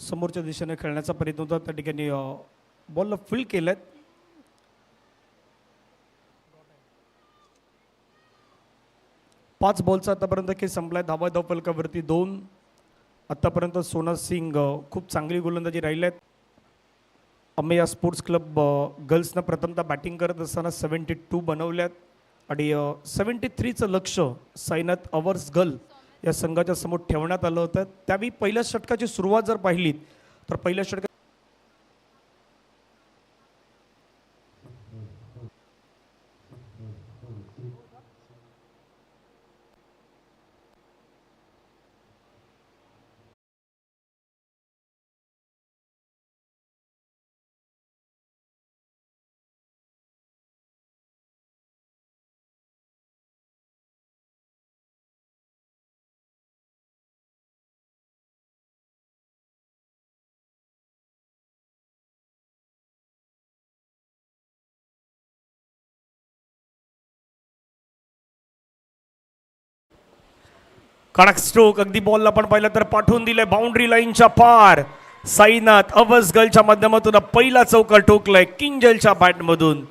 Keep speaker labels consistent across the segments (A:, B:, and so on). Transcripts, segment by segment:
A: समोरच्या दिशेने खेळण्याचा प्रयत्न होता, त्या ठिकाणी बॉलला फील्ड केलेत. पाच बॉलचा आतापर्यंत खेळ संपलाय. धावा धावफलकावरती 2. आतापर्यंत सोना सिंग खूप चांगली गोलंदाजी राहिल्यात. अमेया स्पोर्ट्स क्लब गर्ल्सनं प्रथमतः बॅटिंग करत असताना 72 बनवल्यात आणि 73चं लक्ष साईनाथ अवर्स गर्ल या संघाच्या समोर ठेवण्यात आलं होतं. त्यावेळी पहिल्या षटकाची सुरुवात जर पाहिलीत तर पहिल्या षटकात कडक स्ट्रोक अगदी बॉलला पण पाहिलं तर पाठवून दिलंय बाउंड्री लाईनच्या पार. साईनाथ अवर्स गर्लच्या माध्यमातून पहिला चौकार ठोकलाय किंजलच्या बॅटमधून.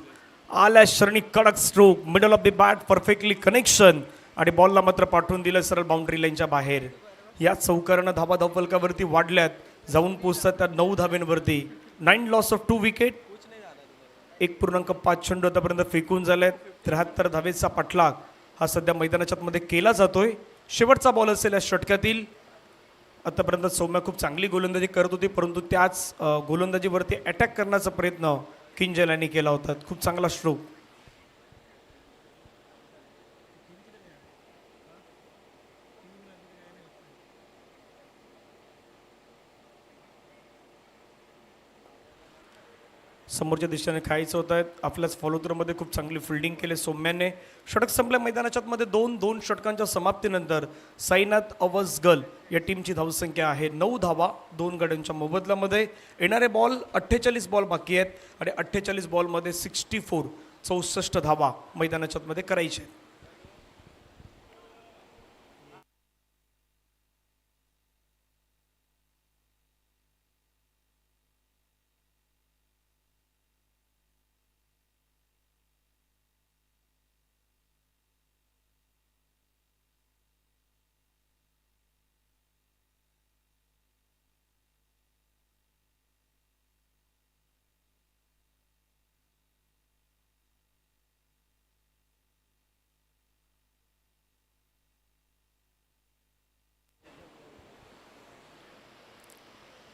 A: आल्या श्रेणी कडक stroke, middle of the bat perfectly connection आणि बॉलला मात्र पाठवून दिलं सरळ बाउंड्री लाईनच्या बाहेर. या चौकारानं धावा धावफलकावरती वाढल्यात, जाऊन पोचतात त्या 9 धाब्यांवरती. 9 लॉस ऑफ 2 विकेट. 1.5 चेंडू आतापर्यंत फेकून झालेत. 73 धावेचा पाठलाग हा सध्या मैदानाच्या आतमध्ये केला जातोय. शेवटचा बॉल असेल या षटकातील. आतापर्यंत सौम्या खूप चांगली गोलंदाजी करत होती, परंतु त्याच गोलंदाजीवरती अटॅक करण्याचा प्रयत्न किंजल यांनी केला होता. खूप चांगला स्ट्रोक. समोरच्या दिशेने खेळायचं होत आहेत. आपल्याच फॉलोथ्रूमध्ये खूप चांगली फिल्डिंग केली सौम्याने. षटक संपल्या मैदानाच्या मध्ये 2 षटकांच्या समाप्तीनंतर साईनाथ अवर्स गर्ल या टीमची धावसंख्या आहे 9 धावा 2 गड्यांच्या मोबदल्यामध्ये. येणारे बॉल 48 बॉल बाकी आहेत आणि 48 बॉलमध्ये 64 धावा मैदानाच्या मध्ये करायचे आहेत.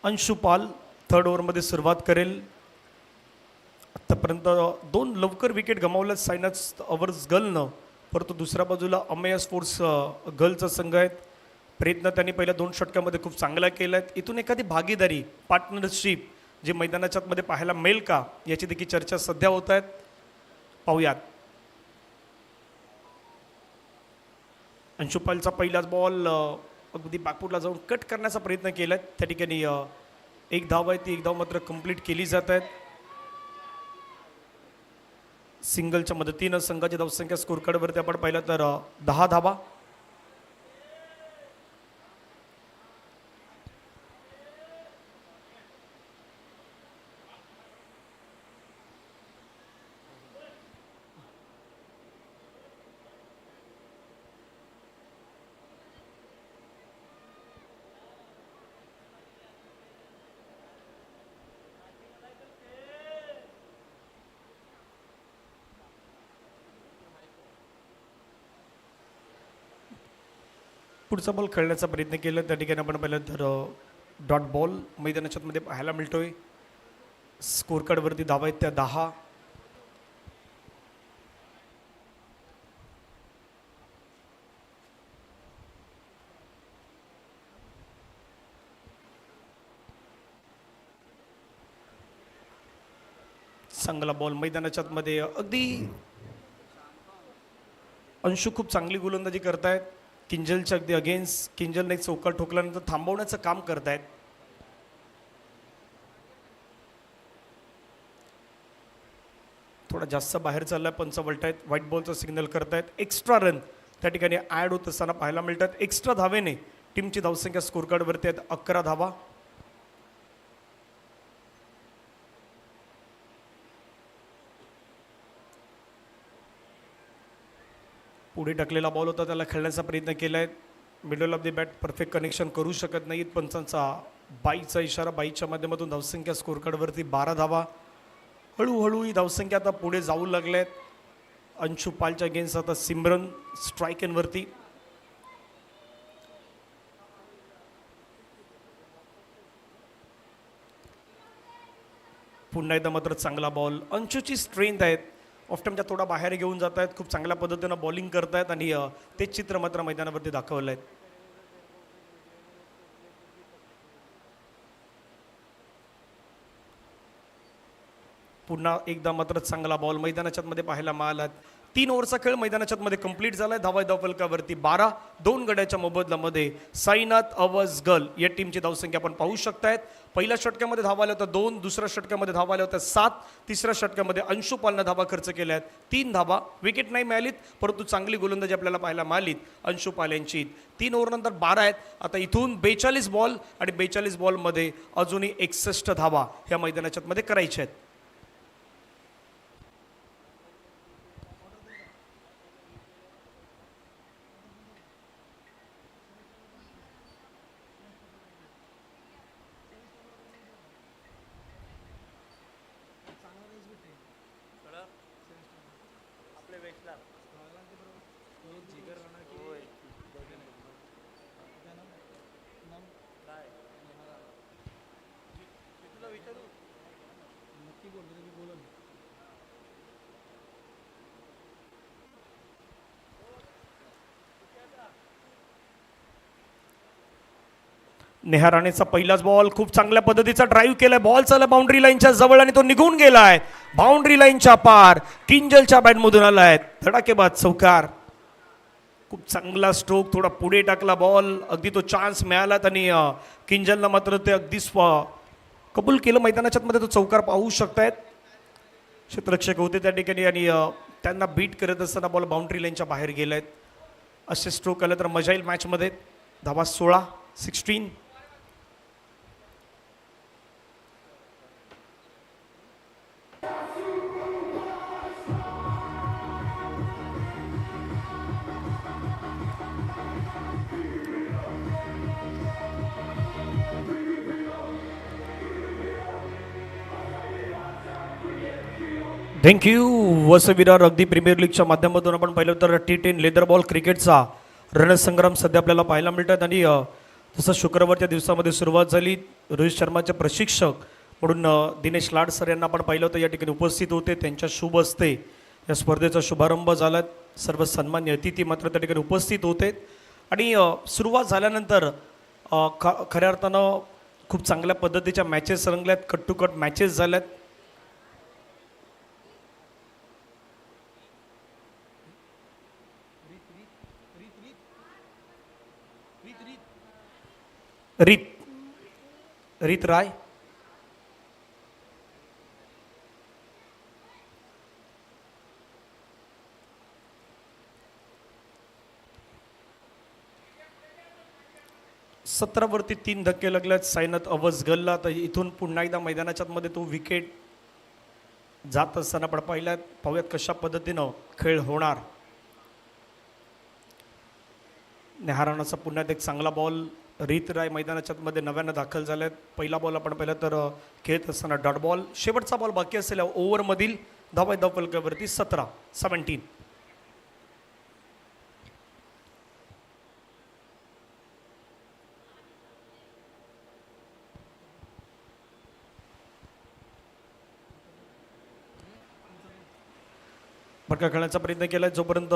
A: अंशुपाल थर्ड ओव्हरमध्ये सुरुवात करेल. आत्तापर्यंत 2 लवकर विकेट गमावल्यात साईनाथ अवर्स गर्लनं, परंतु दुसऱ्या बाजूला अमेया स्पोर्ट्स गर्लचा संघ आहेत. प्रयत्न त्यांनी पहिल्या 2 षटकामध्ये खूप चांगला केला आहे. इथून एखादी भागीदारी पार्टनरशिप जे मैदानाच्या मध्ये पाहायला मिळेल का याची देखील चर्चा सध्या होत आहेत. पाहूयात. अंशुपालचा पहिलाच बॉल अगदी बॅकफुटला जाऊन कट करण्याचा प्रयत्न केला आहे. त्या ठिकाणी 1 धाव आहे, ती 1 धाव मात्र कंप्लीट केली जात आहेत. सिंगलच्या मदतीनं संघाची धावसंख्या स्कोर कार्डवरती आपण पाहिलं तर 10 धावा. पुढचा बॉल खेळण्याचा प्रयत्न केला. त्या ठिकाणी आपण पाहिलं तर डॉट बॉल मैदानाच्या मध्ये पाहायला मिळतोय. स्कोर कार्डवरती धावा आहेत त्या 10. चांगला बॉल मैदानाच्या मध्ये. अगदी अंशू खूप चांगली गोलंदाजी करतायत. किंजलच्या अगदी अगेन्स्ट किंजलने एक चौकार ठोकल्यानंतर थांबवण्याचं काम करतायत. थोडा जास्त बाहेर चाललाय, पंच वळतायत, व्हाईट बॉलचं सिग्नल करतायत. एक्स्ट्रा रन त्या ठिकाणी ॲड होत असताना पाहायला मिळतात. एक्स्ट्रा धावेने टीमची धावसंख्या स्कोर कार्डवरती आहेत 11 धावा. पुढे टाकलेला बॉल होता, त्याला खेळण्याचा प्रयत्न केला आहे. Middle of the bat perfect connection करू शकत नाहीत. पंचांचा बाईचा इशारा, बाईच्या माध्यमातून धावसंख्या स्कोर कार्डवरती 12 धावा. हळूहळू ही धावसंख्या आता पुढे जाऊ लागल्यात. अंशु पालच्या अगेन्स्ट आता सिमरन स्ट्राईक एनवरती. पुन्हा एकदा मात्र चांगला बॉल. अंशुची स्ट्रेंथ आहेत, ऑफ टाइम त्या थोडा बाहेर घेऊन जात आहेत, खूप चांगल्या पद्धतीनं बॉलिंग करतायत आणि तेच चित्र मात्र मैदानावरती दाखवलं आहे. पुन्हा एकदा मात्र चांगला बॉल मैदानाच्या मध्ये पाहायला मिळाला. 3 ओव्हरचा खेळ मैदानाच्या मध्ये कंप्लीट झालाय. धावा धावफलकावरती 12. 2 गड्याच्या मोबदल्यामध्ये साईनाथ अवसगल या टीमची धावसंख्या आपण पाहू शकतायत. पहिल्या षटकामध्ये धावा आल्या होत्या 2, दुसऱ्या षटकामध्ये धावा आल्या होत्या 7, तिसऱ्या षटकामध्ये अंशु पालनं धावा खर्च केल्या आहेत 3 धावा. विकेट नाही मिळालीत, परंतु चांगली गोलंदाजी आपल्याला पाहायला मिळालीत अंशु पाल यांची. 3 ओव्हरनंतर 12 आहेत. आता इथून 42 बॉल आणि 42 बॉलमध्ये अजूनही 61 धावा ह्या मैदानाच्या मध्ये करायच्या आहेत. नेहा राणेचा पहिलाच बॉल, खूप चांगल्या पद्धतीचा ड्राईव्ह केलाय. बॉल चालला बाउंड्री लाईनच्या जवळ आणि तो निघून गेलाय बाउंड्री लाईनच्या पार. किंजलच्या बॅटमधून आलाय धडाकेबाज चौकार. खूप चांगला स्ट्रोक, थोडा पुढे टाकला बॉल, अगदी तो चान्स मिळाला आणि किंजलनं मात्र ते अगदी कबूल केलं. मैदानाच्या मध्ये तो चौकार पाहू शकतायत. क्षेत्ररक्षक होते त्या ठिकाणी आणि त्यांना बीट करत असताना बॉल बाउंड्री लाईनच्या बाहेर गेलायत. असे स्ट्रोक आले तर मजा येईल मॅचमध्ये. धावा 16. थँक्यू वसविरार. अगदी प्रीमियर लीगच्या माध्यमातून आपण पाहिलं तर T10 लेदर बॉल क्रिकेटचा रणसंग्राम सध्या आपल्याला पाहायला मिळतात. आणि तसं शुक्रवारच्या दिवसामध्ये सुरुवात झाली. रोहित शर्माचे प्रशिक्षक म्हणून दिनेश लाड सर यांना आपण पाहिलं होतं, या ठिकाणी उपस्थित होते. त्यांच्या शुभ हस्ते या स्पर्धेचा शुभारंभ झाला. सर्व सन्मान्य अतिथी मात्र त्या ठिकाणी उपस्थित होते. आणि सुरुवात झाल्यानंतर खऱ्या अर्थानं खूप चांगल्या पद्धतीच्या मॅचेस रंगल्यात, कट टू कट मॅचेस झाल्यात. रीत राय, सतरावरती 3 धक्के लागल्यात साईनाथ अवसगलला. तर इथून पुन्हा एकदा मैदानाच्या मध्ये तो विकेट जात असताना आपण पाहूयात कशा पद्धतीनं खेळ होणार. नेहाराणाचा पुन्हा एक चांगला बॉल. रीत राय मैदानाच्या मध्ये नव्यानं दाखल झाल्यात. पहिला बॉल आपण पाहिला तर खेळत असताना डॉट बॉल. शेवटचा बॉल बाकी असलेल्या ओव्हरमधील धावा धावफलकावरती 17. फटका खेळण्याचा प्रयत्न केला जोपर्यंत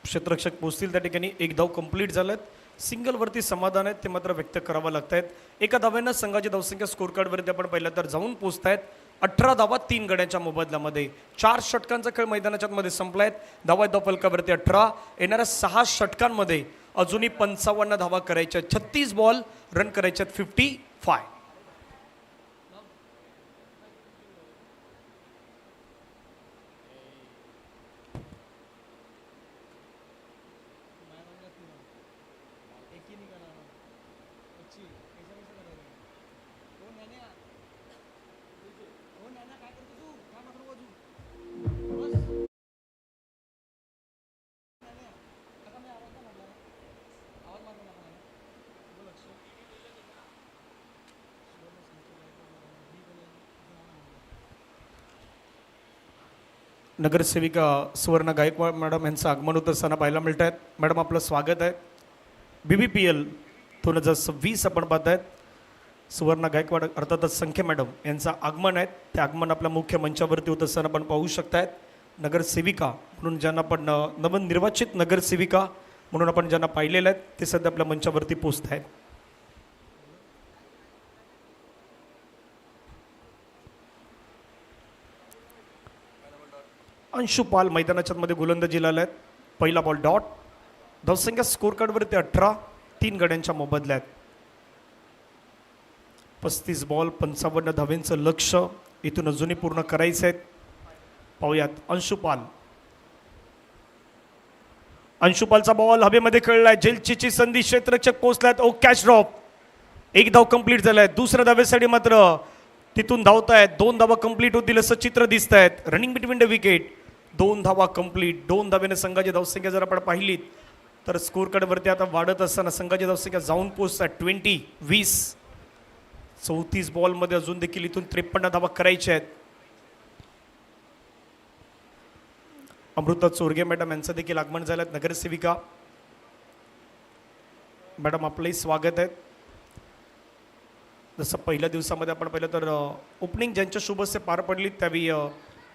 A: क्षेत्ररक्षक पोहोचतील त्या ठिकाणी. एक धाव कंप्लीट झाल्यात. सिंगलवरती समाधान आहेत ते मात्र व्यक्त करावं लागत आहेत. एका धाव्यानं संघाची धावसंख्या स्कोर कार्डवरती आपण पाहिलं तर जाऊन पोहोचतायत 18 धावा 3 गड्यांच्या मोबदल्यामध्ये. 4 षटकांचा खेळ मैदानाच्या मध्ये संपलायत. धावा धावफलकावरती 18. येणाऱ्या 6 षटकांमध्ये अजूनही 55 धावा करायच्या. 36 बॉल रन करायच्यात 55. नगरसेविका सुवर्ण गायकवाड मॅडम यांचं आगमन होत असताना पाहायला मिळत आहेत. मॅडम आपलं स्वागत आहे. BBPL 2026 आपण पाहत आहेत. सुवर्ण गायकवाड अर्थातच संख्या मॅडम यांचं आगमन आहे. ते आगमन आपल्या मुख्य मंचावरती होत असताना आपण पाहू शकतायत. नगरसेविका म्हणून ज्यांना आपण नवनिर्वाचित नगरसेविका म्हणून आपण ज्यांना पाहिलेलं आहे ते सध्या आपल्या मंचावरती पोहोचत आहेत. अंशुपाल मैदानाच्या मध्ये गोलंदाजीला आले आहेत. पहिला बॉल डॉट. धावसंख्या स्कोर कार्डवरती 18, 3 गड्यांच्या मोबदल्यात. 35 बॉल 55 धावेंचं लक्ष इथून अजूनही पूर्ण करायचं आहे. पाहूयात अंशुपालचा बॉल हवेमध्ये खेळलाय. जेलची संधी, क्षेत्ररक्षक पोहोचलात. ओ कॅच ड्रॉप. एक धाव कंप्लीट झालाय. दुसऱ्या धावेसाठी मात्र तिथून धावतायत. 2 धावा कंप्लीट होतील असं चित्र दिसत आहेत. Running between the wicket. 2 धावा कंप्लीट. 2 धावेने संघाची धावसंख्या जर आपण पाहिलीत तर स्कोर कार्डवरती आता वाढत असताना संघाची धावसंख्या जाऊन पोहोचतात 20-20. 34 बॉलमध्ये अजून देखील इथून 53 धावा करायच्या आहेत. अमृता चोरगे मॅडम यांचं देखील आगमन झालं. नगरसेविका मॅडम आपलंही स्वागत आहे. जसं पहिल्या दिवसामध्ये आपण पाहिलं तर ओपनिंग ज्यांच्या शुभ हस्ते पार पडली त्यावेळी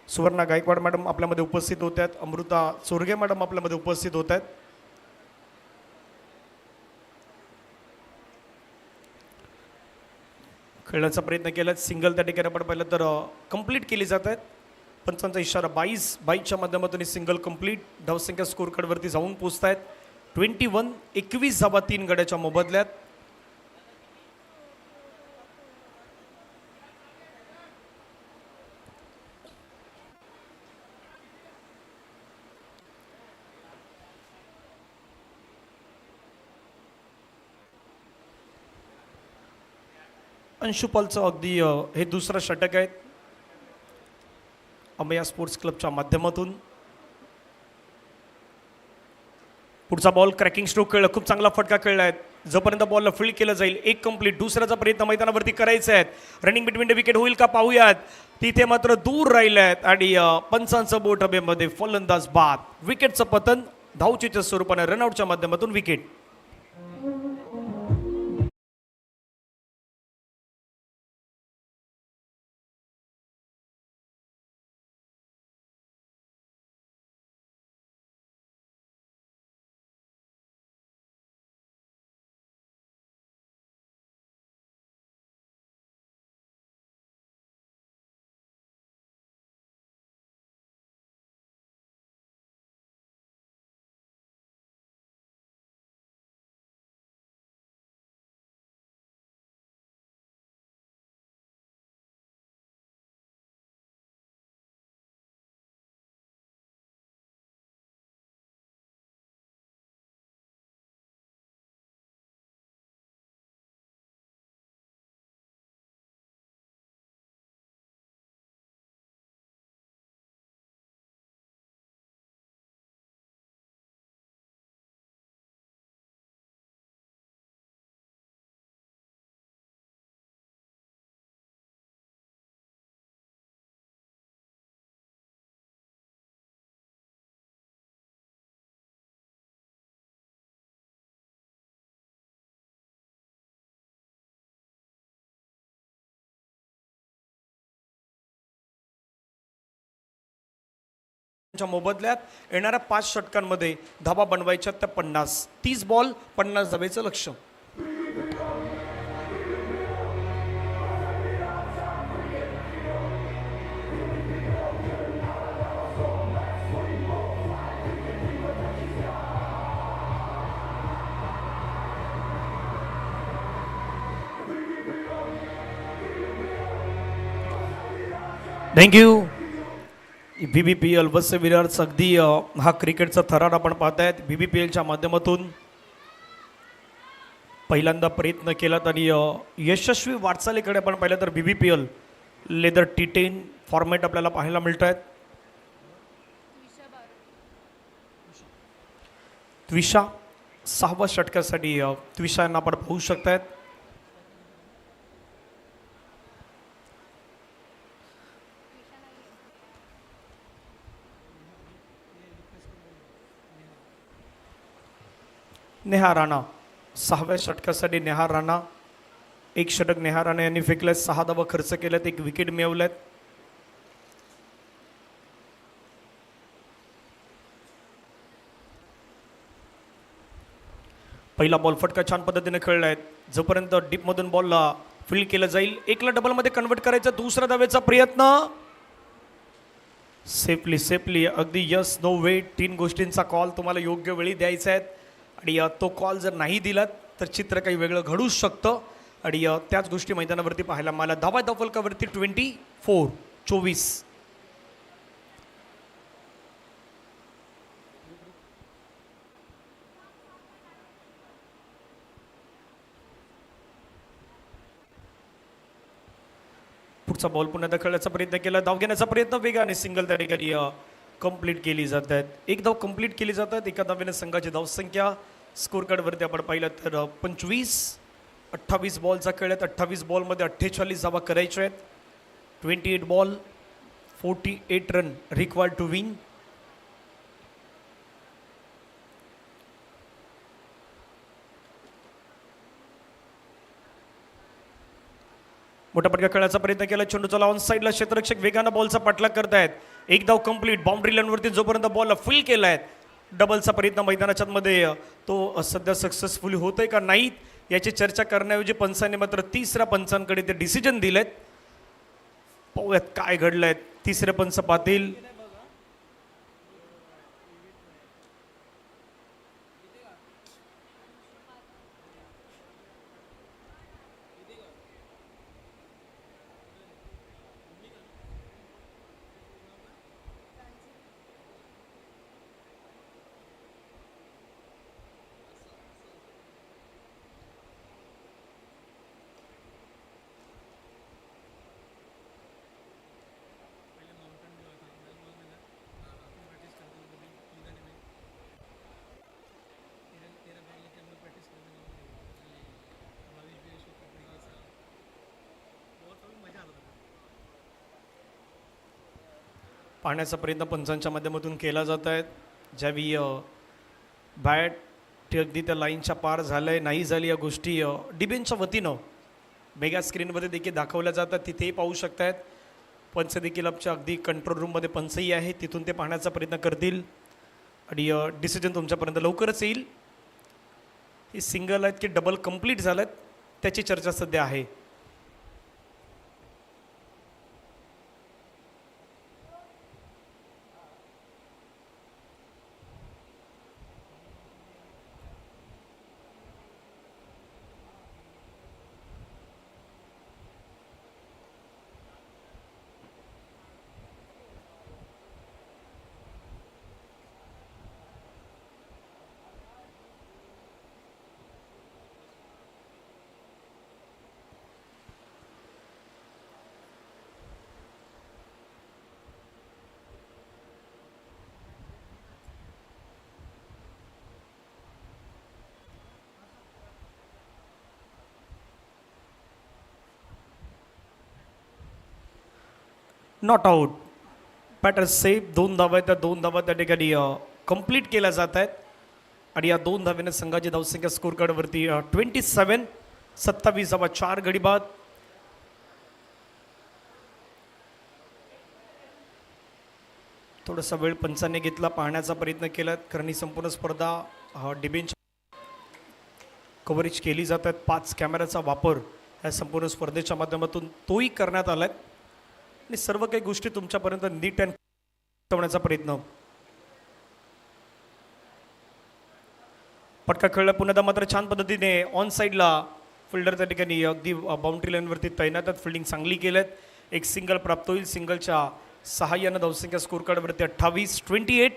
A: सुवर्णा गायकवाड मॅडम आपल्यामध्ये उपस्थित होत आहेत. अमृता चोरगे मॅडम आपल्यामध्ये उपस्थित होत आहेत. खेळण्याचा प्रयत्न केला. सिंगल त्या ठिकाणी आपण पाहिलं तर कंप्लीट केली जात आहेत. पंचांचा इशारा 22-22च्या माध्यमातून सिंगल कंप्लीट. धावसंख्या स्कोर कार्डवरती जाऊन पोहोचत आहेत 21 धावा 3 गड्याच्या मोबदल्यात. अंशुपालचं अगदी हे दुसरं षटक आहे अमया स्पोर्ट्स क्लबच्या माध्यमातून. पुढचा बॉल क्रॅकिंग स्ट्रोक खेळला. खूप चांगला फटका खेळला आहे. जोपर्यंत बॉलला फील्ड केलं जाईल एक कंप्लीट. दुसऱ्याचा प्रयत्न मैदानावरती करायचा आहे. रनिंग बिटवीन द विकेट होईल का पाहूयात. तिथे मात्र दूर राहिले आहेत आणि पंचांचं बोट हवेमध्ये. फलंदाज बाद. विकेटचं पतन. धावचीच्या स्वरूपाने रनआउटच्या माध्यमातून विकेट. मोबदल्यात येणाऱ्या 5 षटकांमध्ये धावा बनवायच्या त्या 50. 30 बॉल 50 धावेचं लक्ष. थँक्यू. BBPL वत्स विरार्स अगदी हा क्रिकेटचा थरार आपण पाहतायत. BBPLच्या माध्यमातून पहिल्यांदा प्रयत्न केलात आणि यशस्वी वाटचालीकडे आपण पाहिलं तर BBPL लेदर T10 फॉर्मॅट आपल्याला पाहायला मिळत आहेत. त्विषा 6व्या षटकासाठी त्विषा यांना आपण पाहू शकतायत. नेहा राणा 6व्या षटकासाठी नेहा राणा, एक षटक नेहा राणा यांनी फेकल्यात, 6 धावा खर्च केल्यात, एक विकेट मिळवल्यात. पहिला बॉल फटका छान पद्धतीने खेळलाय. जोपर्यंत डीपमधून बॉलला फील्ड केलं जाईल, एकला डबलमध्ये कन्वर्ट करायचा, दुसरा धावेचा प्रयत्न सेफली अगदी यस नो वेट 3 गोष्टींचा कॉल तुम्हाला योग्य वेळी द्यायचा आहे. आणि तो कॉल जर नाही दिलात तर चित्र काही वेगळं घडूच शकतं. आणि त्याच गोष्टी मैदानावरती पाहायला मला धावा फलकावरती 24. पुढचा बॉल पुन्हा दखलण्याचा प्रयत्न केला, धाव घेण्याचा प्रयत्न, वेगाने सिंगल त्या ठिकाणी कंप्लीट केली जात आहेत. एक धाव कंप्लीट केली जातात. एका धावेने संघाची धावसंख्या स्कोर कार्डवरती आपण पाहिलं तर 28 बॉलचा खेळ आहेत. 28 बॉलमध्ये 48 धावा करायच्या आहेत. 28 ball 48 run required to win. मोठा पटका खेळायचा प्रयत्न केला, चेंडूचा ऑन साईडला क्षेत्ररक्षक वेगानं बॉलचा पाठलाग करतायत. एक धाव कंप्लीट, बाउंड्री लाईनवरती जोपर्यंत बॉलला फुल केलाय, डबलचा प्रयत्न मैदानाच्या मध्ये तो सध्या सक्सेसफुली होतोय का नाही याची चर्चा करण्याऐवजी पंचांनी मात्र तिसऱ्या पंचांकडे ते डिसिजन दिलेत. पाहूयात काय घडलंय. तिसरे पंच पाहतील. पाहण्याचा प्रयत्न पंचांच्या माध्यमातून केला जात आहे. ज्यावेळी बॅट अगदी त्या लाईनच्या पार झालंय नाही झाली या गोष्टी डिबेनच्या वतीनं मेगा स्क्रीनमध्ये देखील दाखवल्या जातात. तिथेही पाहू शकतायत. पंच देखील आमच्या अगदी कंट्रोल रूममध्ये पंचही आहे, तिथून ते पाहण्याचा प्रयत्न करतील आणि डिसिजन तुमच्यापर्यंत लवकरच येईल. ही सिंगल आहेत की डबल कंप्लीट झालं त्याची चर्चा सध्या आहे. Not out, batter safe. 2 धावा आहेत, त्या 2 धावा त्या ठिकाणी कंप्लीट केल्या जात आहेत आणि या 2 धावेने संघाची धावसंख्या स्कोर कार्डवरती 27. 27 धावा 4 गडी बाद. थोडासा वेळ पंचांनी घेतला, पाहण्याचा प्रयत्न केला, कारण ही संपूर्ण स्पर्धा डिबेंच कव्हरेज केली जात आहेत. 5 कॅमेऱ्याचा वापर या संपूर्ण स्पर्धेच्या माध्यमातून तोही करण्यात आलाय आणि सर्व काही गोष्टी तुमच्यापर्यंत नीट अँड ठेवण्याचा प्रयत्न. पटका खेळला पुन्हा मात्र छान पद्धतीने ऑन साईडला फिल्डर त्या ठिकाणी अगदी बाउंड्री लाईनवरती तैनात आहेत. फिल्डिंग चांगली केल्यात. एक सिंगल प्राप्त होईल. सिंगलच्या सहाय्यानं धावसंख्या स्कोर कार्डवरती 28.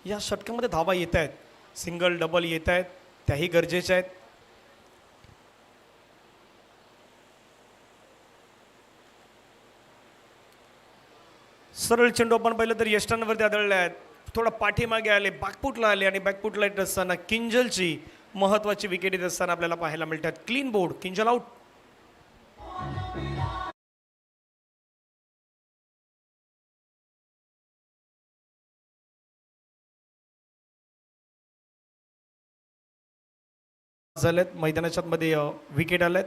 A: या षटकामध्ये धावा येत आहेत, सिंगल डबल येत आहेत, त्याही गरजेच्या आहेत. सरळ चेंडू आपण पाहिलं तर यष्टांवरती आदळले आहेत. थोडा पाठीमागे आले, बॅकफुटला आले आणि बॅकफुटला येत असताना किंजलची महत्वाची विकेट येत असताना आपल्याला पाहायला मिळतात. Clean board, Kinjal out. झालेत मैदानाच्या मध्ये विकेट आल्यात.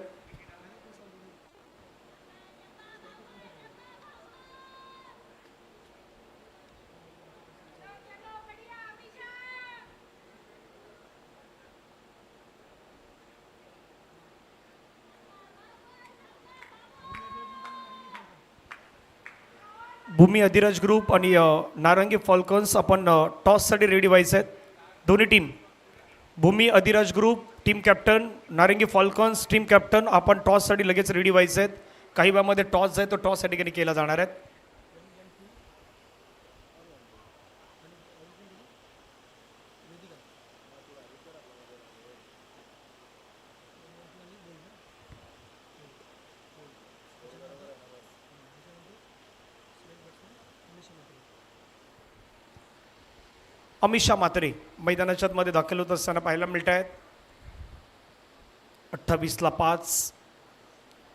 A: भूमी अधिराज ग्रुप आणि नारंगी फॉल्कन्स आपण टॉससाठी रेडी व्हायचं आहेत. दोन्ही टीम भूमी अधिराज ग्रुप टीम कॅप्टन, नारंगी फॉल्कन्स टीम कॅप्टन, आपण टॉससाठी लगेच रेडी व्हायचं आहेत. काही वेळामध्ये टॉस आहे तो टॉस या ठिकाणी केला जाणार आहे. अमिषा मात्रे मैदानाच्या मध्ये दाखल होत असताना पाहायला मिळत आहेत. 28ला 5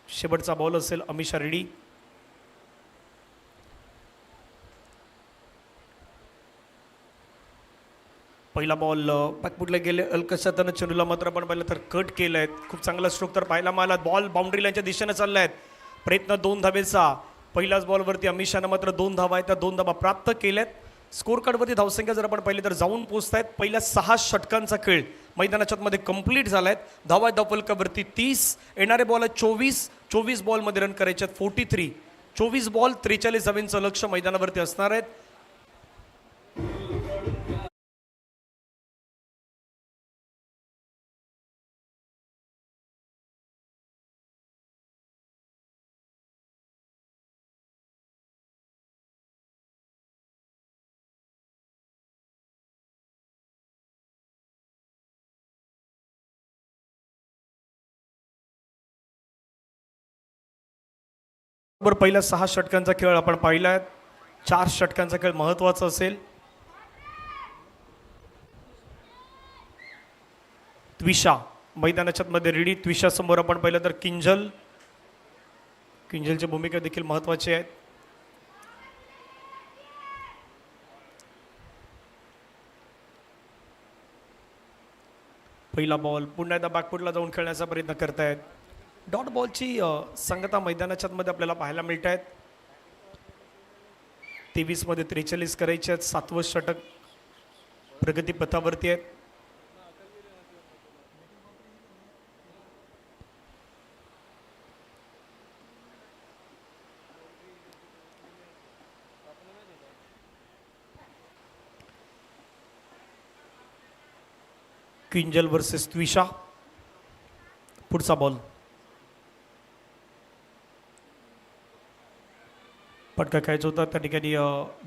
A: शेवटचा बॉल असेल. अमिषा रेडी. पहिला बॉल बॅकफुटला गेले अलकशातानं चेंडूला मात्र आपण पाहिलं तर कट केलं आहे. खूप चांगला स्ट्रोक तर पाहायला मिळाला. बॉल बाउंड्री लाईनच्या दिशेने चालला आहेत. प्रयत्न 2 धावेचा. पहिल्याच बॉलवरती अमिषानं मात्र 2 धावा आहेत त्या 2 धावा प्राप्त केल्यात. स्कोर कार्डवरती धावसंख्या जर आपण पाहिली तर जाऊन पोहोचतायत. पहिल्या 6 षटकांचा खेळ मैदानाच्या मध्ये कंप्लीट झालाय. धावा धावफलकावरती 30, येणारे बॉल 24 बॉलमध्ये रन करायचे आहेत 43. 24 बॉल 43 धावांचं लक्ष मैदानावरती असणार आहेत. बरोबर पहिल्या 6 षटकांचा खेळ आपण पाहिलाय. 4 षटकांचा खेळ महत्वाचा असेल. त्विषा मैदानाच्या मध्ये रेडी. त्विषा समोर आपण पाहिलं तर किंजलची भूमिका देखील महत्वाची आहे. पहिला बॉल पुन्हा एकदा बॅकफुटला जाऊन खेळण्याचा प्रयत्न करतायत. डॉट बॉलची संगता मैदानाच्या मध्ये आपल्याला पाहायला मिळत आहेत. 23 मध्ये 43 करायचे आहेत. 7वं षटक प्रगतीपथावरती आहेत. क्विंजल वर्सेस त्विषा. पुढचा बॉल पटका खेळायचा होता. त्या ठिकाणी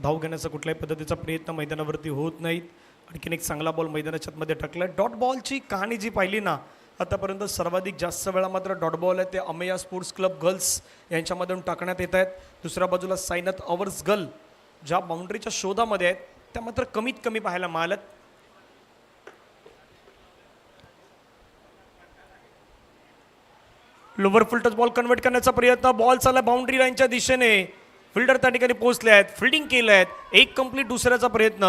A: धाव घेण्याचा कुठल्याही पद्धतीचा प्रयत्न मैदानावरती होत नाहीत. आणखीन एक चांगला बॉल मैदानाच्या मध्ये टाकलाय. डॉट बॉलची कहाणी जी पाहिली ना आतापर्यंत सर्वाधिक जास्त वेळा मात्र डॉट बॉल आहे ते अमेया स्पोर्ट्स क्लब गर्ल्स यांच्यामधून टाकण्यात येत आहेत. दुसऱ्या बाजूला सायनाथ अवर्स गर्ल ज्या बाउंड्रीच्या शोधामध्ये आहेत त्या मात्र कमीत कमी पाहायला मिळाल्यात. Lower full toss ball convert करण्याचा प्रयत्न. बॉल चालला बाउंड्री लाईनच्या दिशेने. फिल्डर त्या ठिकाणी पोहोचले आहेत. फिल्डिंग केलं आहेत. एक कंप्लीट दुसऱ्याचा प्रयत्न.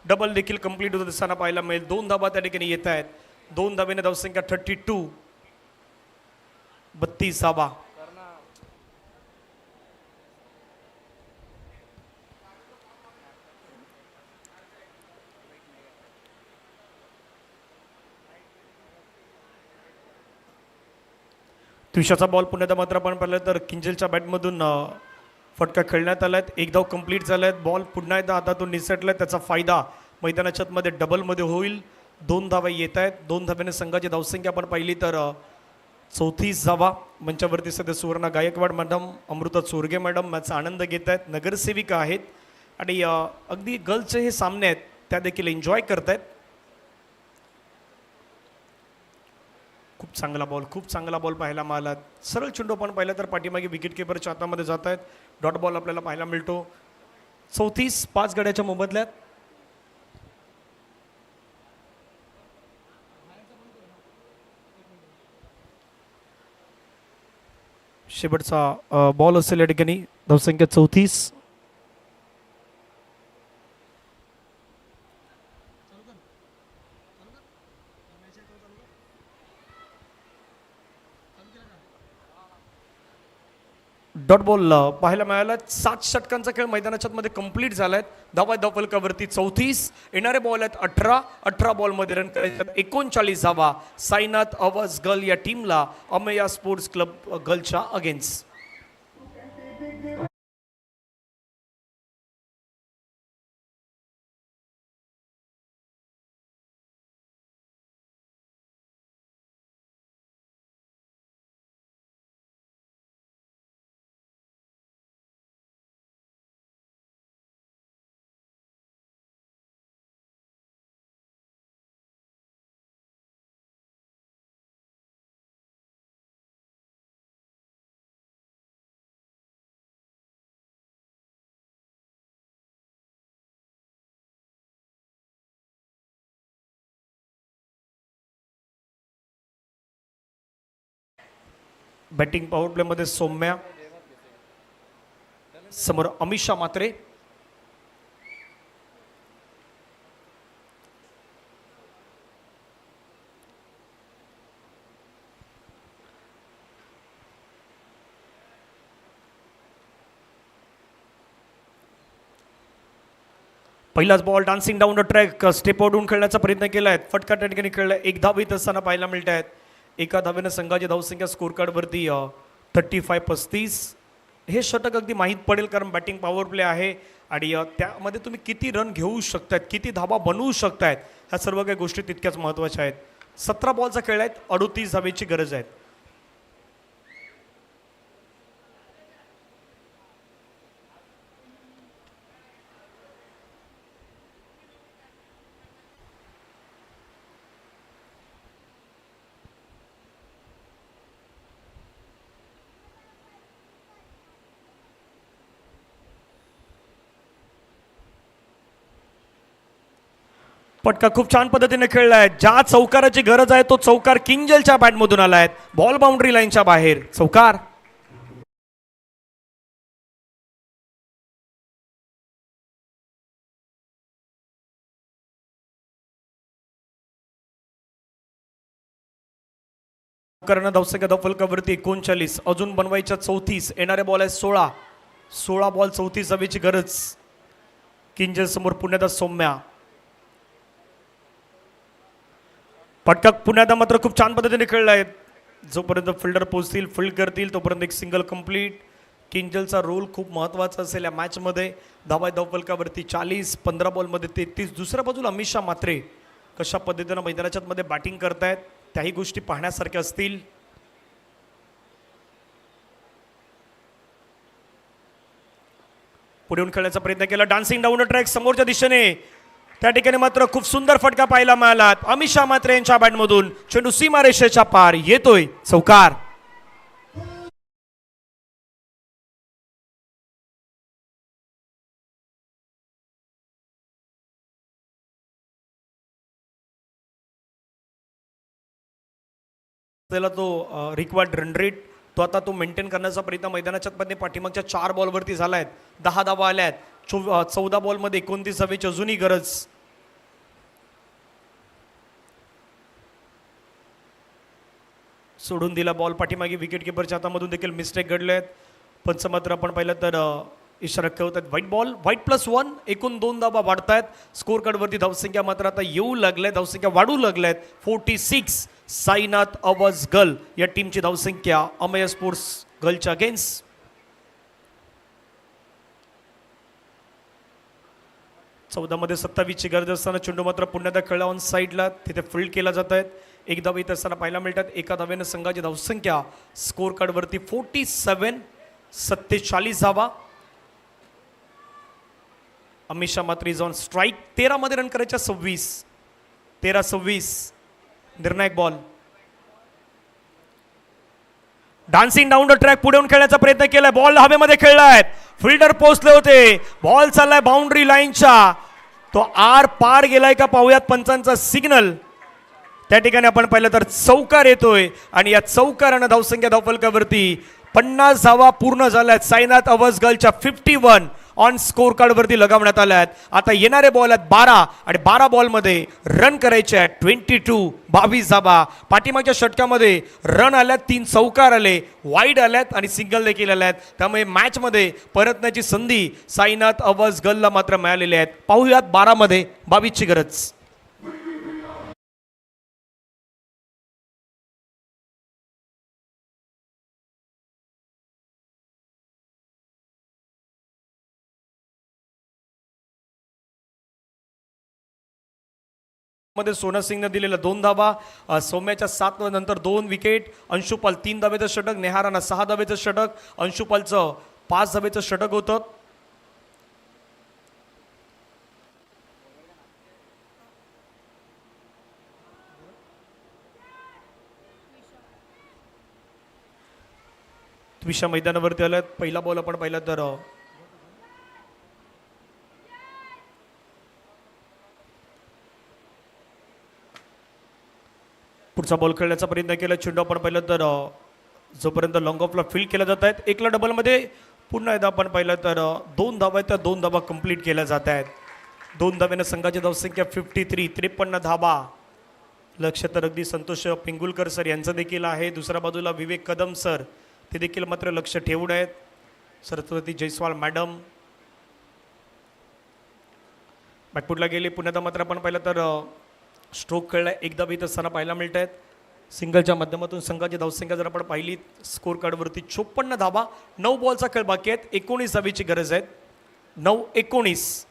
A: डबल देखील कंप्लीट होत असताना पाहायला मिळेल. 2 धावा त्या ठिकाणी येत आहेत. 2 धावेने धावसंख्या 32. 32 धावा. त्विषाचा बॉल पुन्हा मात्र आपण पाहिलं तर किंजलच्या बॅटमधून फटका खेळण्यात आलाय. एक धाव कंप्लीट झालाय. बॉल पुन्हा एकदा हातातून निसटलाय. त्याचा फायदा मैदानाच्या मध्ये डबलमध्ये होईल. 2 धावा येत आहेत. 2 धाव्याने संघाची धावसंख्या आपण पाहिली तर 34 धावा. मंचावरती सध्या सुवर्णा गायकवाड मॅडम, अमृता चोरगे मॅडम याचा आनंद घेत आहेत. नगरसेविका आहेत आणि अगदी गर्ल्सचे हे सामने आहेत त्या देखील एन्जॉय करतायत. खूप चांगला बॉल पाहायला मिळाला. सरळ चेंडू आपण पाहिला तर पाठीमागे विकेट किपरच्या हातामध्ये जात आहेत. डॉट बॉल आपल्याला पाहायला मिळतो. 34 5 गड्याच्या मोबदल्यात. शेवटचा बॉल असेल या ठिकाणी. धावसंख्या 34. डॉट बॉल पाहायला मिळाला. 7 षटकांचा खेळ मैदानाच्या मध्ये कंप्लीट झालाय. धावा फलकावरती 34. येणारे बॉल आहेत 18 बॉलमध्ये रन करायचे 39 धावा साईनाथ अवज गर्ल या टीमला अमेया स्पोर्ट्स क्लब गर्लच्या अगेन्स्ट. बॅटिंग पॉवर प्ले मध्ये सौम्या, समोर अमिषा मात्रे. पहिलाच ball dancing down the track step आउटून खेळण्याचा प्रयत्न केलाय. फटका त्या ठिकाणी खेळलाय. 1 धावित असताना पाहायला मिळत आहेत. एका धावेनं संघाची धावसंख्या स्कोर कार्डवरती 35-35. हे षटक अगदी माहीत पडेल कारण बॅटिंग पॉवर प्ले आहे आणि त्यामध्ये तुम्ही किती रन घेऊ शकतायत, किती धावा बनवू शकतायत, ह्या सर्व काही गोष्टी तितक्याच महत्त्वाच्या आहेत. 17 बॉलचा खेळ आहेत. 38 धावेची गरज आहे. पटका खूप छान पद्धतीने खेळलाय. ज्या चौकाराची गरज आहे तो चौकार किंजलच्या बॅटमधून आलाय. बॉल बाउंड्री लाईनच्या बाहेर चौकार. कर्ण धावसंख्या धावफलकावरती 39. अजून बनवायच्या 34. येणारे बॉल आहे 16 बॉल 34 धावेची गरज. किंजल समोर पुण्याचा सौम्या. पटका पुण्यात मात्र खूप छान पद्धतीने खेळलाय. जोपर्यंत फिल्डर पोहोचतील, फील्ड करतील तोपर्यंत एक सिंगल कंप्लीट. किंजलचा रोल खूप महत्त्वाचा असेल या मॅचमध्ये. धावफलकावरती 40. 15 बॉलमध्ये 33. दुसऱ्या बाजूला अमिषा मात्रे कशा पद्धतीनं मैदानाच्या मध्ये बॅटिंग करतायत त्याही गोष्टी पाहण्यासारख्या असतील. पुढे येऊन खेळण्याचा प्रयत्न केला. डान्सिंग डाऊन ट्रॅक समोरच्या दिशेने. त्या ठिकाणी मात्र खूप सुंदर फटका पाहायला मिळाला. अमिषा मात्रे यांच्या बॅटमधून चेंडू सीमारेषेच्या पार येतोय चौकार. त्याला तो रिक्वायर्ड रन रेट तो आता तो मेंटेन करण्याचा प्रयत्न मैदानाच्या मध्ये पाठीमागच्या 4 बॉलवरती झालाय. 10 धावा आल्यात. 14 बॉलमध्ये 29 धावेची अजूनही गरज. सोडून दिला बॉल पाठीमागे. विकेट किपरच्या हातामधून देखील मिस्टेक घडलेत. पंच मात्र आपण पाहिलं तर इशारा खेळतात व्हाईट बॉल. व्हाईट +1. एकूण 2 धावा वाढतायत. स्कोर कार्डवरती धावसंख्या मात्र आता येऊ लागल्या. धावसंख्या वाढू लागल्यात. 46. साईनाथ अवज गर्ल या टीमची धावसंख्या अमेय स्पोर्ट्स गर्लच्या अगेन्स्ट. मध्ये 27ची गरज असताना चेंडू मात्र पुण्यात खेळला ऑन साईडला. तिथे फील्ड केला जात आहेत. 1 धाव येत असताना पाहायला मिळतात. एका धावेनं संघाची धावसंख्या स्कोर कार्डवरती 47. 47 धावा. अमिषा मात्री जाऊन स्ट्राईक. 13 मध्ये रन करायच्या 26. 13-26 निर्णायक ball. Dancing down the track पुढे येऊन खेळण्याचा प्रयत्न केलाय. बॉल हवेमध्ये खेळलाय. फिल्डर पोहोचले होते. बॉल चाललाय बाउंड्री लाईनच्या. तो आर पार गेलाय का पाहूयात. पंचांचा सिग्नल. त्या ठिकाणी आपण पाहिलं तर चौकार येतोय आणि या चौकारानं धावसंख्या धावफलकावरती 50 धावा पूर्ण झाल्यात. साईनाथ अवज गर्लच्या 51. ऑन स्कोर कार्डवरती लगावण्यात आल्या आहेत. आता येणारे बॉल आहेत 12 आणि 12 बॉलमध्ये रन करायचे आहेत 22, 22 धाबा. पाठीमागच्या षटकामध्ये रन आल्यात, 3 चौकार आले, वाईड आल्यात आणि सिंगल देखील आल्यात. त्यामुळे मॅचमध्ये परतण्याची संधी साईनाथ अवसगलला मात्र मिळालेली आहेत. पाहूयात 12 मध्ये 22ची गरज. मध्ये सोना सिंगने दिलेला 2 धाबा, सौम्याच्या 7 नंतर 2 विकेट, अंशुपाल 3 धाब्याचं षटक, नेहाराना 6 धाब्याचं षटक, अंशुपालचं 5 धाब्याचं षटक होतं. त्विषा मैदानावरती आल्यात. पहिला बॉल आपण पाहिला तर पुढचा बॉल खेळण्याचा प्रयत्न केला. चेंडू आपण पाहिलं तर जोपर्यंत लॉंग ऑफला फील्ड केल्या जात आहेत. एकला डबलमध्ये पुन्हा एकदा आपण पाहिलं तर 2 धाबा आहेत, त्या 2 धाबा कंप्लीट केल्या जात आहेत. 2 धाब्यानं संघाची धावसंख्या 53, 53 धाबा. लक्ष तर अगदी संतोष पिंगुलकर सर यांचं देखील आहे. दुसऱ्या बाजूला विवेक कदम सर ते देखील मात्र लक्ष ठेवून आहेत. सरस्वती जयस्वाल मॅडम बॅकफुटला गेले. पुन्हा मात्र आपण पाहिलं तर स्ट्रोक खेळला एकदा बी असताना पाहायला मिळत आहेत. सिंगलच्या माध्यमातून संघाची धावसंख्या जर आपण पाहिली स्कोर कार्डवरती 54 धाबा. 9 बॉलचा खेळ बाकी आहेत. 19 धाबीची गरज आहे. 9-19.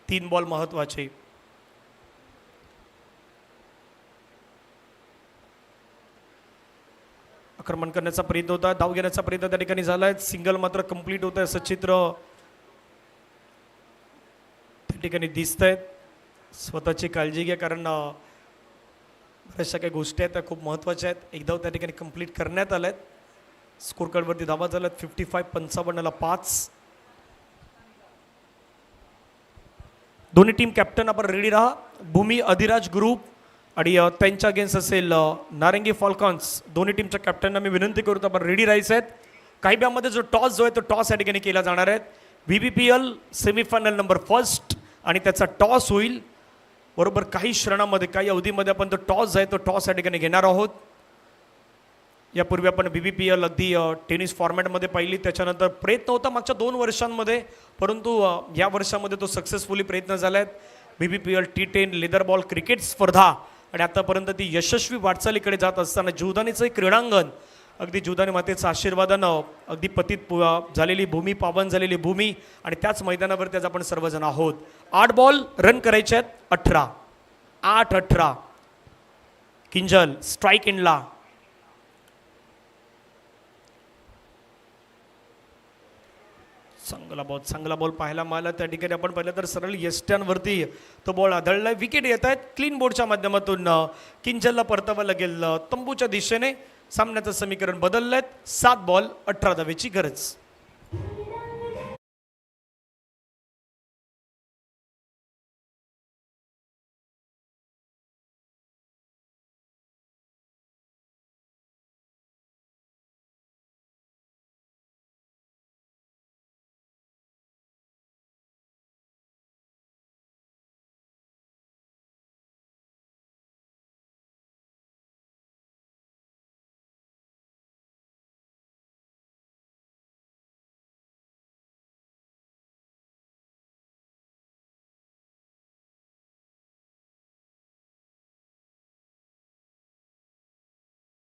A: 3 बॉल महत्वाचे. आक्रमण करण्याचा प्रयत्न होता, धाव घेण्याचा प्रयत्न त्या ठिकाणी झालाय. सिंगल मात्र कंप्लीट होत आहे असं चित्र त्या ठिकाणी दिसत आहेत. स्वतःची काळजी घ्या कारण बऱ्याचशा काही गोष्टी आहेत त्या खूप महत्त्वाच्या आहेत. एक धाव त्या ठिकाणी कंप्लीट करण्यात आल्या आहेत. स्कोर कार्डवरती धावा झाल्यात 55, 55ला 5. दोन्ही टीम कॅप्टन आपण रेडी राहा. भूमी अधिराज ग्रुप आणि त्यांच्या अगेन्स्ट असेल नारंगी फॉल्कॉन्स. दोन्ही टीमच्या कॅप्टनना मी विनंती करतो आपण रेडी राहायचं आहेत. काही ब्यामध्ये जो टॉस जो आहे तो टॉस या ठिकाणी केला जाणार आहे. BBPL सेमीफायनल नंबर 1 आणि त्याचा टॉस होईल बरोबर काही क्षणामध्ये, काही अवधीमध्ये आपण तो टॉस आहे तो टॉस या ठिकाणी घेणार आहोत. यापूर्वी आपण BBPL अगदी टेनिस फॉर्मॅटमध्ये पाहिली, त्याच्यानंतर प्रयत्न होता मागच्या 2 वर्षांमध्ये, परंतु या वर्षामध्ये तो सक्सेसफुली प्रयत्न झाला आहे. BBPL T10 leather ball cricket स्पर्धा आणि आतापर्यंत ती यशस्वी वाटचालीकडे जात असताना जीवदानीचं एक क्रीडांगण अगदी जीवदानी मातेचं आशीर्वादानं अगदी पतित झालेली भूमी, पावन झालेली भूमी आणि त्याच मैदानावरती आज आपण सर्वजण आहोत. 8 बॉल रन करायचे आहेत. 8-18. किंजल स्ट्राईक इनला. चांगला बॉल पाहायला मिळाला. त्या ठिकाणी आपण पाहिलं तर सरळ यष्ट्यांवरती तो बॉल आदळलाय. विकेट येत आहेत. क्लीन बोर्डच्या माध्यमातून किंजलला परतावं लागेल तंबूच्या दिशेने. सामन्याचं समीकरण बदललंय. 7 बॉल 18 धावेची गरज.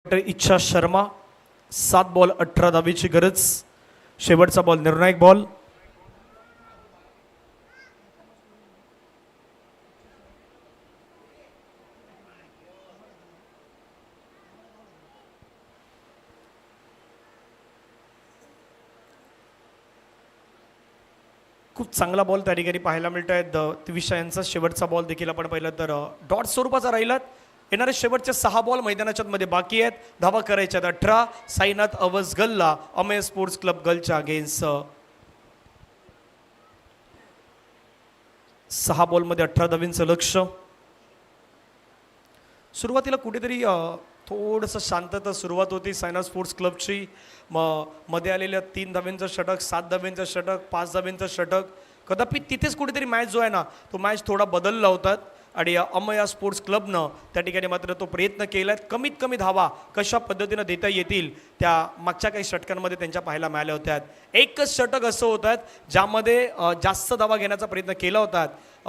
A: इच्छा शर्मा. 7 बॉल 18 धावेची गरज. शेवटचा बॉल निर्णायक बॉल. खूप चांगला बॉल त्या ठिकाणी पाहायला मिळत आहेत. त्विषा यांचा शेवटचा बॉल देखील आपण पाहिलं तर डॉट स्वरूपाचा राहिला. येणारे शेवटचे 6 बॉल मैदानाच्या मध्ये बाकी आहेत. धावा करायच्या 18. साईनाथ अवसगलला अमेय स्पोर्ट्स क्लब गर्लच्या अगेन्स्ट 6 बॉलमध्ये 18 धावींचं लक्ष. सुरुवातीला कुठेतरी थोडंसं शांतता सुरुवात होती सायना स्पोर्ट्स क्लबची. मध्ये आलेल्या 3 धाब्यांचं षटक, 7 धाब्यांचं षटक, 5 धाब्यांचं षटक, कदापि तिथेच कुठेतरी मॅच जो आहे ना तो मॅच थोडा बदलला होतात. आणि अमया स्पोर्ट्स क्लबनं त्या ठिकाणी मात्र तो प्रयत्न केला आहे. कमीत कमी धावा कशा पद्धतीनं देता येतील त्या मागच्या काही षटकांमध्ये त्यांच्या पाहायला मिळाल्या होत्या. एकच षटक असं होतात ज्यामध्ये जास्त धावा घेण्याचा प्रयत्न केला होता.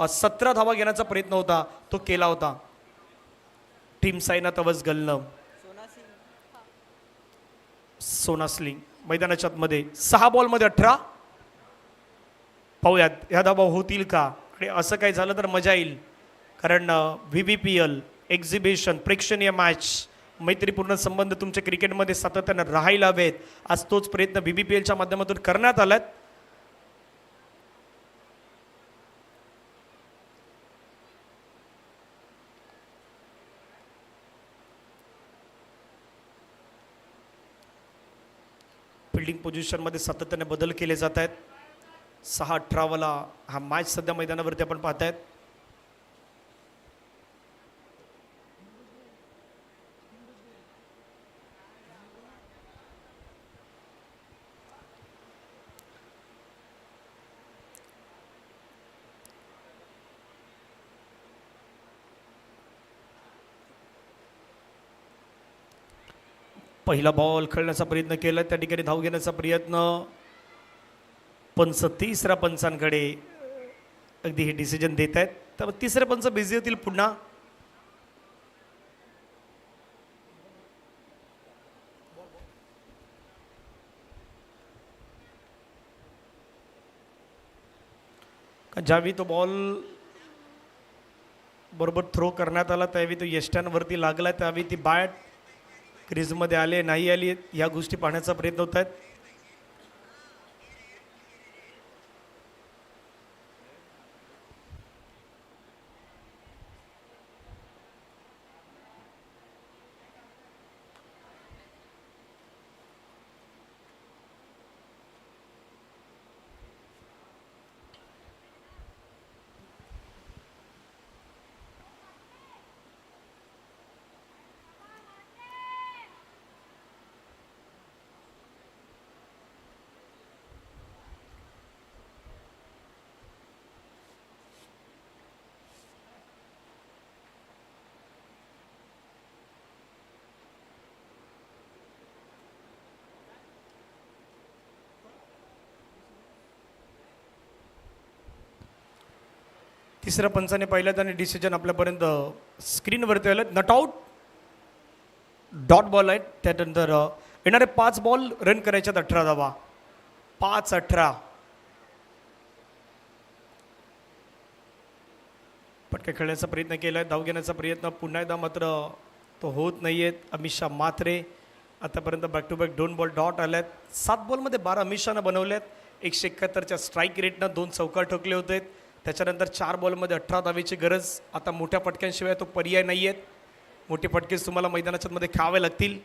A: 17 धावा घेण्याचा प्रयत्न होता तो केला होता टीम सायना तवसगलनं. सोनास्लिंग मैदानाच्या मध्ये 6 बॉलमध्ये 18. पाहूयात ह्या धावा होतील का. आणि असं काही झालं तर मजा येईल, कारण VVPL एक्झिबिशन प्रेक्षणीय मॅच, मैत्रीपूर्ण संबंध तुमच्या क्रिकेटमध्ये सातत्यानं राहायला हवेत. आज तोच प्रयत्न VVPLच्या माध्यमातून करण्यात आलात. फिल्डिंग पोझिशनमध्ये सातत्याने बदल केले जात आहेत. 6-18 वाला हा मॅच सध्या मैदानावरती आपण पाहतायत. पहिला बॉल खेळण्याचा प्रयत्न केला, त्या ठिकाणी धाव घेण्याचा प्रयत्न. पंच तिसऱ्या पंचांकडे अगदी हे डिसिजन देत आहेत. तर तिसरे पंच बिझी होतील पुन्हा. ज्यावेळी तो बॉल बरोबर थ्रो करण्यात आला त्यावेळी तो यष्ट्यांवरती लागला, त्यावेळी ती बॅट क्रीजमध्ये आले नाही आली या गोष्टी पाहण्याचा प्रयत्न होत आहेत. तिसऱ्या पंचाने पहिल्यात आणि डिसिजन आपल्यापर्यंत स्क्रीनवरती आलं. नॉट आउट, डॉट बॉल आहेत. त्यानंतर येणारे 5 बॉल रन करायच्यात 18 धावा. 5-18. पटकन खेळण्याचा प्रयत्न केला आहे, धाव घेण्याचा प्रयत्न पुन्हा एकदा मात्र तो होत नाही आहेत. अमिषा मात्रे आतापर्यंत back to back 2 ball dot आल्यात. 7 बॉलमध्ये 12 अमिषानं बनवल्यात. 171च्या स्ट्राईक रेटनं 2 चौकार ठोकले होते. त्याच्यानंतर 4 बॉलमध्ये 18 धावेची गरज. आता मोठ्या फटक्यांशिवाय तो पर्याय नाही आहेत. मोठे फटकेच तुम्हाला मैदानाच्या मध्ये खेळावे लागतील.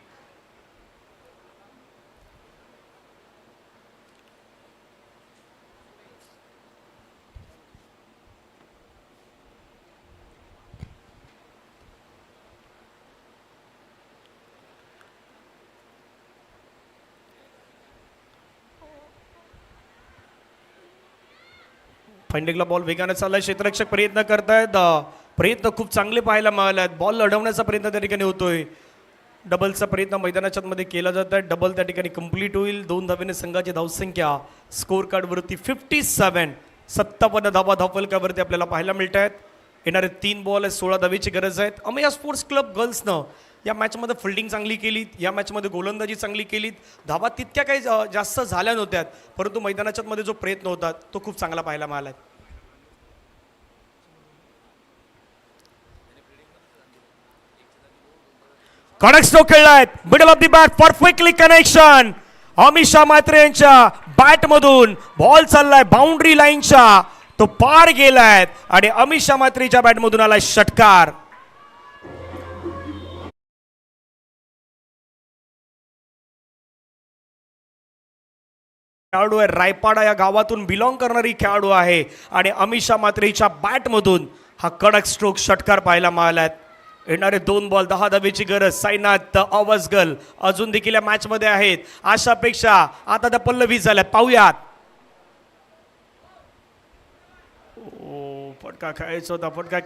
A: फाइंडिंगला बॉल वेगाने चाललाय. क्षेत्ररक्षक प्रयत्न करतायत. प्रयत्न खूप चांगले पाहायला मिळाले आहेत. बॉल लढवण्याचा प्रयत्न त्या ठिकाणी होतोय. डबलचा प्रयत्न मैदानाच्या मध्ये केला जात आहे. डबल त्या ठिकाणी कंप्लीट होईल. 2 धावेने संघाची धावसंख्या स्कोर कार्डवरती 57. 57 धावा धावफलकावरती आपल्याला पाहायला मिळत आहेत. येणारे 3 बॉल 16 धावेची गरज आहेत. अमया स्पोर्ट्स क्लब गर्ल्सनं या मॅचमध्ये फिल्डिंग चांगली केलीत, या मॅचमध्ये गोलंदाजी चांगली केलीत. धावा तितक्या काही जास्त झाल्या नव्हत्यात, परंतु मैदानाच्या मध्ये जो प्रयत्न होता तो खूप चांगला पाहायला मिळाला. कडक स्ट्रोक खेळलाय. Middle off the bat, perfectly connection. Amisha Matre यांच्या बॅट मधून बॉल चाललाय बाउंड्री लाईनच्या, तो पार गेलाय आणि अमिषा मात्रेच्या बॅट मधून आलाय षटकार. खेळाडू आहे, रायपाडा या गावातून बिलॉंग करणारी खेळाडू आहे आणि अमिषा मात्रेच्या बॅट मधून हा कडक स्ट्रोक षटकार पाहायला मिळालाय. येणारे 2 बॉल 10 धावेची गरज. साईनाथ अवसगल अजून देखील या मॅच मध्ये आहेत. आशापेक्षा आता त्या पल्लवी झाल्यात. पाहूयात. फटका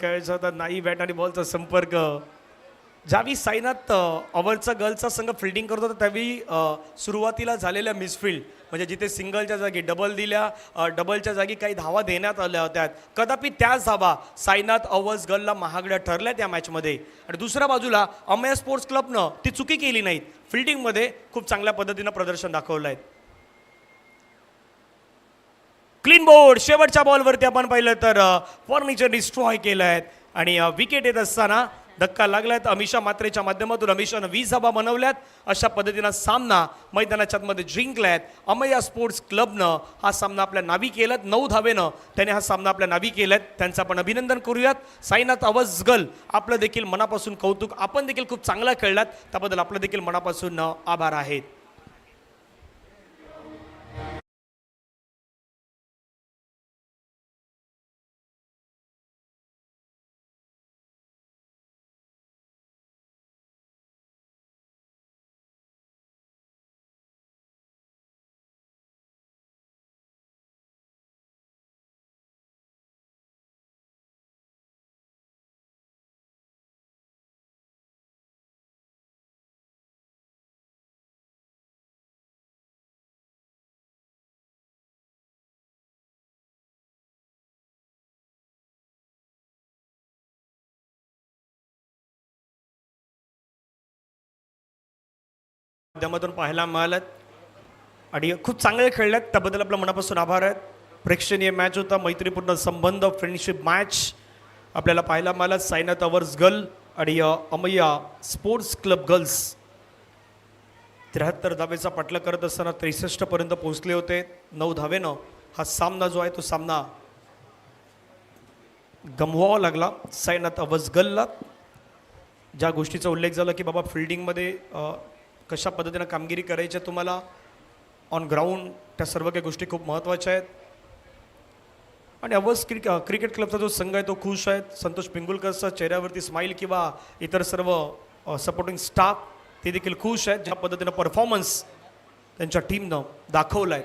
A: खेळायचा होता नाही. बॅट आणि बॉलचा संपर्क. ज्यावेळी साईनाथ अवरचा गर्लचा संघ फिल्डिंग करत होता त्यावेळी सुरुवातीला झालेल्या मिसफिल्ड म्हणजे जिथे सिंगलच्या जागी डबल दिल्या, डबलच्या जागी काही धावा देण्यात आल्या होत्या. कदापि त्याच धावा साईनाथ अवस गर्लला महागड्या ठरल्या त्या मॅचमध्ये. आणि दुसऱ्या बाजूला अमया स्पोर्ट्स क्लबनं ती चुकी केली नाहीत. फिल्डिंगमध्ये खूप चांगल्या पद्धतीनं प्रदर्शन दाखवलं आहे. Clean board. शेवटच्या बॉलवरती आपण पाहिलं तर फर्निचर डिस्ट्रॉय केलं आहे आणि विकेट येत असताना धक्का लागलाय. अमिषा मात्रेच्या माध्यमातून अमिषानं 20 धावा बनवल्यात. अशा पद्धतीनं सामना मैदानाच्या मध्ये जिंकलाय. अमया स्पोर्ट्स क्लबनं हा सामना आपल्या नावी केलात. 9 धावेनं त्याने हा सामना आपल्या नावी केलाय. त्यांचं आपण अभिनंदन करूयात. साईनाथ अवसगल आपलं देखील मनापासून कौतुक. आपण देखील खूप चांगला खेळलात त्याबद्दल आपलं देखील मनापासून आभार आहेत. माध्यमातून पाहायला मिळालं आणि खूप चांगले खेळल्यात त्याबद्दल आपल्या मनापासून आभार आहेत. प्रेक्षणीय मॅच होता. मैत्रीपूर्ण संबंध फ्रेंडशिप मॅच आपल्याला पाहायला मिळालं. साईनाथ अवसगल आणि अमया स्पोर्ट्स क्लब गर्ल्स 73 धावेचा पाठलाग करत असताना 63 पर्यंत पोहोचले होते. 9 धावेनं हा सामना जो आहे तो सामना गमवावा लागला साईनाथ अवसगलला. ज्या गोष्टीचा उल्लेख झाला की बाबा फिल्डिंगमध्ये कशा पद्धतीनं कामगिरी करायची तुम्हाला ऑन ग्राउंड त्या सर्व काही गोष्टी खूप महत्त्वाच्या आहेत. आणि अवस क्रिकेट क्लबचा जो संघ आहे तो खुश आहे. संतोष पिंगुलकरचा चेहऱ्यावरती स्माईल किंवा इतर सर्व सपोर्टिंग स्टाफ ते देखील खुश आहेत ज्या पद्धतीनं परफॉर्मन्स त्यांच्या टीमनं दाखवला आहे.